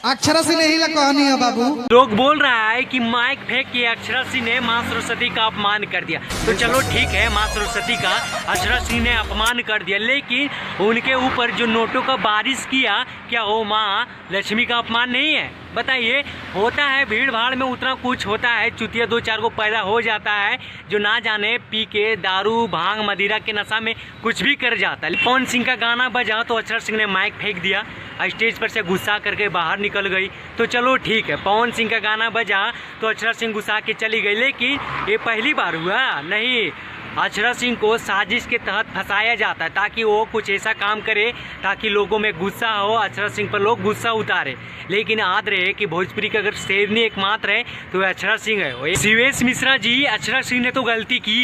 अक्षरा सिंह ही कहानी है बाबू। लोग बोल रहा है कि माइक फेंक के अक्षरा सिंह ने माँ सरस्वती का अपमान कर दिया। तो चलो ठीक है, माँ सरस्वती का अक्षरा सिंह ने अपमान कर दिया, लेकिन उनके ऊपर जो नोटों का बारिश किया, क्या वो माँ लक्ष्मी का अपमान नहीं है? बताइए। होता है भीड़ भाड़ में उतना कुछ होता है, चुतिया दो चार को पैदा हो जाता है जो ना जाने पी के दारू भांग मदिरा के नशा में कुछ भी कर जाता है। पवन सिंह का गाना बजा तो अक्षरा सिंह ने माइक फेंक दिया, स्टेज पर से गुस्सा करके बाहर निकल गई। तो चलो ठीक है, पवन सिंह का गाना बजा तो अक्षरा सिंह गुस्सा के चली गई, लेकिन ये पहली बार हुआ नहीं। अक्षरा सिंह को साजिश के तहत फंसाया जाता है ताकि वो कुछ ऐसा काम करे ताकि लोगों में गुस्सा हो, अक्षरा सिंह पर लोग गुस्सा उतारे। लेकिन याद रहे कि भोजपुरी का अगर शेरनी एकमात्र है तो अक्षरा सिंह है। शिवेश मिश्रा जी, अक्षरा सिंह ने तो गलती की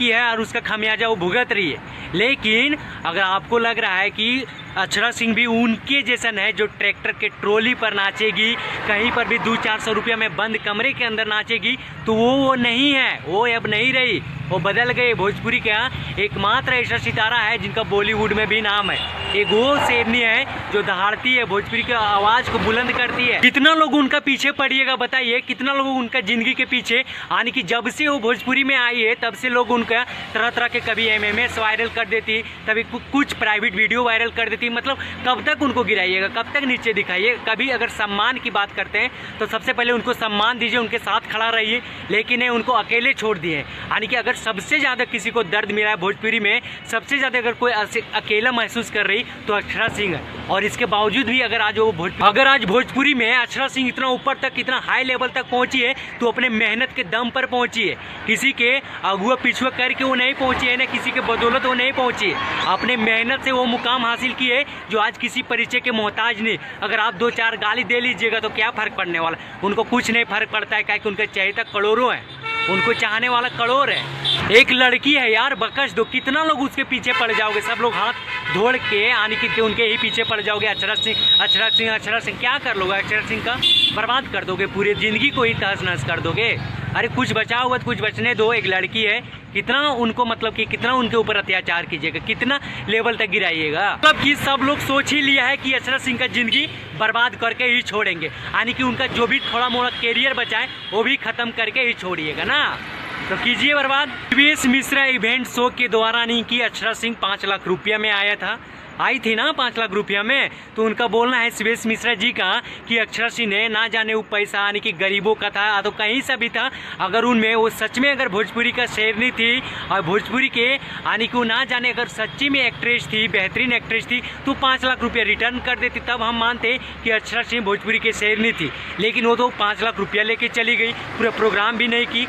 है और उसका खामियाजा वो भुगत रही है। लेकिन अगर आपको लग रहा है कि अक्षरा सिंह भी उनके जैसा है जो ट्रैक्टर के ट्रॉली पर नाचेगी, कहीं पर भी 200-400 रुपया में बंद कमरे के अंदर नाचेगी, तो वो नहीं है, वो अब नहीं रही, वो बदल गए। भोजपुरी का एकमात्र ऐसा सितारा है जिनका बॉलीवुड में भी नाम है। एक वो शेरनी है जो दहाड़ती है, भोजपुरी की आवाज़ को बुलंद करती है। कितना लोग उनका पीछे पड़िएगा बताइए, कितना लोग उनका जिंदगी के पीछे, यानी कि जब से वो भोजपुरी में आई है तब से लोग उनका तरह तरह के कभी MMS वायरल कर देती, कभी कुछ प्राइवेट वीडियो वायरल कर देती। मतलब कब तक उनको गिराइएगा, कब तक नीचे दिखाइए? कभी अगर सम्मान की बात करते हैं तो सबसे पहले उनको सम्मान दीजिए, उनके साथ खड़ा रहिए, लेकिन नहीं, उनको अकेले छोड़ दिए। यानी कि अगर सबसे ज़्यादा किसी को दर्द मिला है भोजपुरी में, सबसे ज़्यादा अगर कोई अकेला महसूस कर रही तो अक्षरा सिंह है। और इसके बावजूद भी अगर आज भोजपुरी में अक्षरा सिंह इतना ऊपर तक, इतना हाई लेवल तक पहुंची है तो अपने मेहनत के दम पर पहुंची है। किसी के अगुआ पिछुआ करके वो नहीं पहुंची है ना, किसी के बदौलत वो नहीं पहुंची है, अपने मेहनत से वो मुकाम हासिल किए जो आज किसी परिचय के मोहताज नहीं। अगर आप 2-4 गाली दे लीजिएगा तो क्या फर्क पड़ने वाला, उनको कुछ नहीं फर्क पड़ता है, क्या कि उनके चहेता करोड़ों है, उनको चाहने वाला करोड़ है। एक लड़की है यार, बकस दो, कितना लोग उसके पीछे पड़ जाओगे, सब लोग हाथ धोड़ के आने के उनके ही पीछे पड़ जाओगे। अक्षरा सिंह क्या कर लोगे? अक्षरा सिंह का बर्बाद कर दोगे, पूरी जिंदगी को ही तहस नहस कर दोगे। अरे कुछ बचा हुआ तो कुछ बचने दो। एक लड़की है, कितना उनको मतलब कि कितना उनके ऊपर अत्याचार कीजिएगा, कितना लेवल तक गिराइएगा। तब कि सब लोग सोच ही लिया है कि अक्षरा सिंह का जिंदगी बर्बाद करके ही छोड़ेंगे, यानी कि उनका जो भी थोड़ा मोड़ा कैरियर बचा है वो भी खत्म करके ही छोड़िएगा ना, तो कीजिए बर्बाद। शिवेश मिश्रा इवेंट शो के दौरान ही की अक्षरा सिंह 5 लाख रुपया में आई थी ना, 5 लाख रुपया में। तो उनका बोलना है शिवेश मिश्रा जी का कि अक्षरा सिंह ने ना जाने वो पैसा, यानी कि गरीबों का था तो कहीं से भी था, अगर उनमें वो सच में अगर भोजपुरी का शेरनी थी और भोजपुरी के यानी कि वो ना जाने अगर सच्ची में एक्ट्रेस थी, बेहतरीन एक्ट्रेस थी, तो 5 लाख रुपया रिटर्न कर देती, तब हम मानते कि अक्षरा सिंह भोजपुरी के शेरनी थी। लेकिन वो तो 5 लाख रुपया लेके चली गई, पूरा प्रोग्राम भी नहीं की।